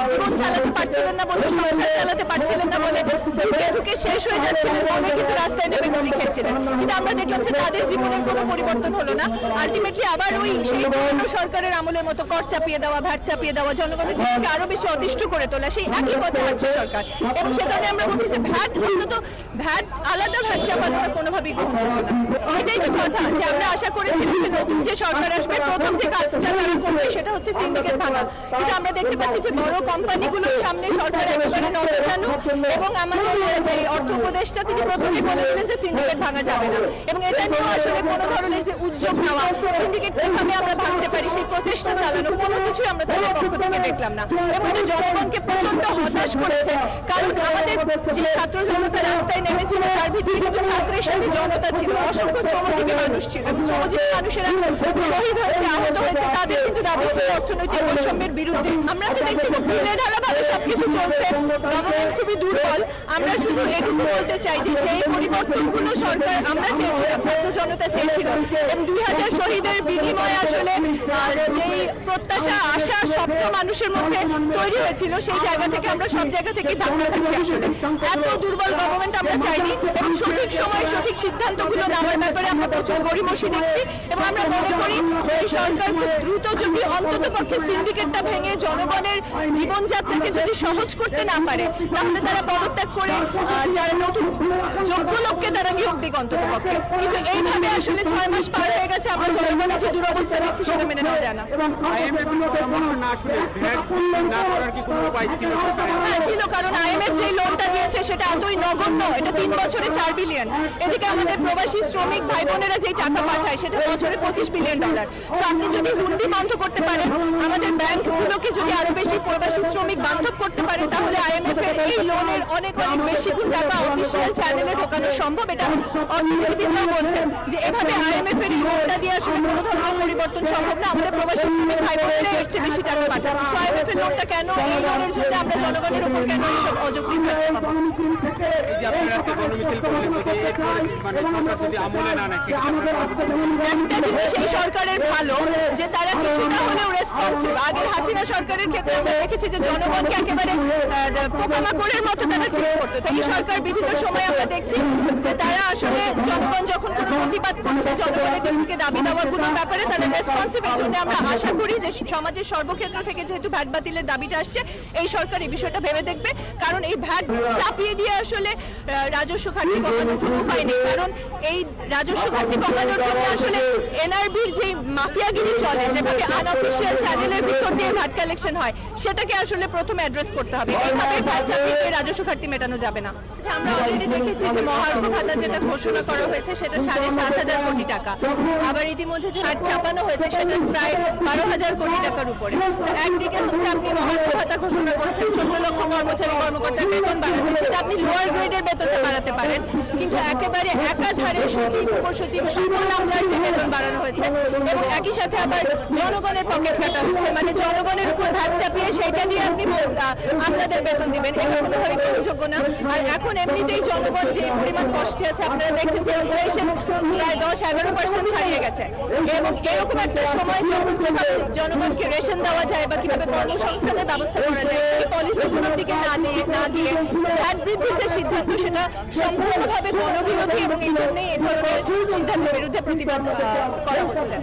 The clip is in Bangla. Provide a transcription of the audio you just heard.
জীবন চালাতে পারছিলেন না বলে, সংসার চালাতে পারছিলেন না বলে ঢুকে ঢুকে শেষ হয়ে যাচ্ছিলেন বলে কিন্তু রাস্তায় নেমে গুলি খেয়েছিলেন। কিন্তু আমরা দেখলাম যে তাদের জীবনের কোনো পরিবর্তন হলো না। আলটিমেটলি আবার ওই সেই পুরনো সরকারের আমলের মতো কর চাপিয়ে দেওয়া, ভ্যাট চাপিয়ে দেওয়া, জনগণের জীবনকে আরো বেশি অতিষ্ঠ করে তোলা, সেই একই পথে হাঁটছে সরকার। এবং সে কারণে আমরা বলছি যে ভ্যাট অন্তত ভ্যাট আলাদা ভ্যাট চাপানোটা কোনোভাবেই গ্রহণযোগ্য না। এটাই তো কথা, যে আমরা আশা করেছিলাম যে নতুন যে সরকার আসবে প্রথম যে কাজটা তারা করবে সেটা হচ্ছে সিন্ডিকেট ভাঙা। কিন্তু আমরা দেখতে পাচ্ছি যে বড় কোম্পানিগুলোর সামনে সরকার একেবারে নতজানু, এবং আমাদের যে অর্থ উপদেষ্টা তিনি প্রথমেই বলে দিলেন যে সিন্ডিকেট ভাঙা যাবে না। এবং এটা নিয়ে আসলে কোনো ধরনের যে উদ্যোগ নেওয়া, সিন্ডিকেট কিভাবে আমরা ভাঙতে পারি সেই প্রচেষ্টা চালানো, কোনো কিছুই আমরা তাদের পক্ষ থেকে দেখলাম না। এবং এটা জনগণকে প্রচন্ড হতাশ করেছে। কারণ আমাদের যে ছাত্র জনতা রাস্তায় নেমেছিল তার ভিতরে কিন্তু ছাত্রের সাথে জনতা ছিল, অসংখ্য শ্রমজীবী মানুষ ছিল, এবং শ্রমজীবী মানুষেরা শহীদ হয়েছে, আহত হয়েছে। তাদের কিন্তু দাবি ছিল অর্থনৈতিক বৈষম্যের বিরুদ্ধে। আমরা তো দেখছি ঢিলে ঢালা ভাবে সবকিছু চলছে, গভর্নমেন্ট খুবই দুর্বল। আমরা শুধু এটুকু বলতে চাই যে এই পরিবর্তনগুলো সরকার আমরা চেয়েছিলাম, ছাত্র জনতা চেয়েছিল, এবং 2000 শহীদের বিনিময়ে আসলে যেই প্রত্যাশা, আশা, স্বপ্ন মানুষের মধ্যে তৈরি হয়েছিল, সেই জায়গা থেকে আমরা সব জায়গা থেকে ধাক্কা খাচ্ছি। আসলে এত দুর্বল গভর্নমেন্ট আমরা চাইনি, এবং সঠিক সময় সঠিক সিদ্ধান্তগুলো নেওয়ার ব্যাপারে আমরা প্রচুর গড়িমসি দেখছি। এবং আমরা মনে করি এই সরকার খুব দ্রুত যদি অন্তত পক্ষে সিন্ডিকেটটা ভেঙে জনগণের জীবনযাত্রাকে যদি সহজ করতে না পারে, তাহলে তারা পদত্যাগ করে যারা নতুন যোগ্য লোককে তারা নিয়োগ দিক অন্তত পক্ষে। কিন্তু এইভাবে আসলে 6 মাস পার হয়ে গেছে, আমরা জনগণের যে দুরবস্থা দেখছি সেটা মেনে নেওয়া যায় না। হ্যাঁ ছিল, কারণ IMF যে লোনটা দিয়েছে সেটা এতই নগণ্য, এটা 3 বছরে 4 বিলিয়ন। এদিকে আমাদের প্রবাসী শ্রমিক ভাই বোনেরা যেই টাকা পাঠায় সেটা বছরে $25 বিলিয়ন। আপনি যদি হুন্ডি বন্ধ করতে পারেন, আমাদের ব্যাংকগুলোকে যদি আরো বেশি প্রবাসী শ্রমিক বান্ধব করতে পারেন, তাহলে IMF এর এই লোনের অনেক অনেক বেশি গুণ টাকা অফিসিয়াল চ্যানেলে ঢোকানো সম্ভব। এটা অর্থনীতিবিদরাও বলছেন যে এভাবে IMF এর লোনটা দিয়ে আসলে কোনো ধরনের পরিবর্তন সম্ভব না। আমাদের প্রবাসী শ্রমিক ভাই বোনেরা এর চেয়ে বেশি টাকা পাঠাচ্ছে। IMF এর লোনটা কেন, এই লোনের জন্য আমরা জনগণের উপর কেন এইসব অযৌক্তিক খরচ পাবো? একটা জিনিস এই সরকারের ভালো যে তারা কিছুটা হলেও রেসপন্সিভ। আগের হাসিনা সরকারের ক্ষেত্রে আমরা দেখেছি যে জনগণকে একেবারে পোকামাকড়ের মতো তারা ট্রিট করতো। তো এই সরকার বিভিন্ন সময় আমরা দেখছি যে তারা আসলে জনগণ যখন কোনো প্রতিবাদ করছে, জনগণের থেকে দাবি দাওয়াগুলোর ব্যাপারে তারা রেসপন্সিভ। এই জন্য আমরা আশা করি যে সমাজের সর্বক্ষেত্র থেকে যেহেতু ভ্যাট বাতিলের দাবিটা আসছে, এই সরকার এই বিষয়টা ভেবে দেখবে। কারণ এই ভ্যাট চাপিয়ে দিয়ে আসলে রাজস্ব ঘাটতি কমানোর কোনো উপায় নেই। কারণ এই রাজস্ব ঘাটতি কমানোর জন্য আসলে NRB'র যে মাফিয়াগিরি চলে, যেভাবে আনঅফিসিয়াল চ্যানেলের ভিতর দিয়ে ভ্যাট কালেকশন হয়, সেটাকে আসলে প্রথমে অ্যাড্রেস করতে হবে। এইভাবে ভ্যাট চাপিয়ে রাজস্ব ঘাটতি মেটানো যাবে না। আমরা অলরেডি দেখেছি যে মহার্ঘ ভাতা যেটা ঘোষণা করা হয়েছে সেটা 7,500 কোটি টাকা। আবার ইতিমধ্যে যে ভ্যাট চাপানো হয়েছে সেটা প্রায় 12,000 কোটি টাকার উপরে। একদিকে হচ্ছে আপনি মহার্ঘ ভাতা ঘোষণা করেছেন, 14 লক্ষ কর্মচারী কর্মকর্তার বেতন বাড়াচ্ছেন, সেটা আপনি লোয়ার গ্রেডের বেতনটা বাড়াতে পারেন। কিন্তু একেবারে একাধারে সচিব, উপসচিব, সকল আমলার যে বেতন বাড়ানো হয়েছে, এবং একই সাথে আবার জনগণের পকেট কাটা হচ্ছে, মানে জনগণের উপর ভ্যাট চাপিয়ে সেইটা দিয়ে আপনি আমলাদের বেতন দিবেন, এটা কোনোভাবেই গ্রহণযোগ্য না। আর এখন এমনিতেই জনগণ যে পরিমাণ কষ্টে আছে, আপনারা দেখছেন যে ইনফ্লেশন প্রায় 10-11% ছাড়িয়ে গেছে। এবং এরকম একটা সময় যখন কিভাবে জনগণকে রেশন দেওয়া যায় বা কিভাবে কর্মসংস্থানের ব্যবস্থা করা যায়, এই পলিসিগুলোর দিকে না গিয়ে ভ্যাট বৃদ্ধির যে সিদ্ধান্ত সেটা সম্পূর্ণভাবে গণবিরোধী, এবং এই জন্যই এই ধরনের সিদ্ধান্তের বিরুদ্ধে প্রতিবাদ করা হচ্ছে।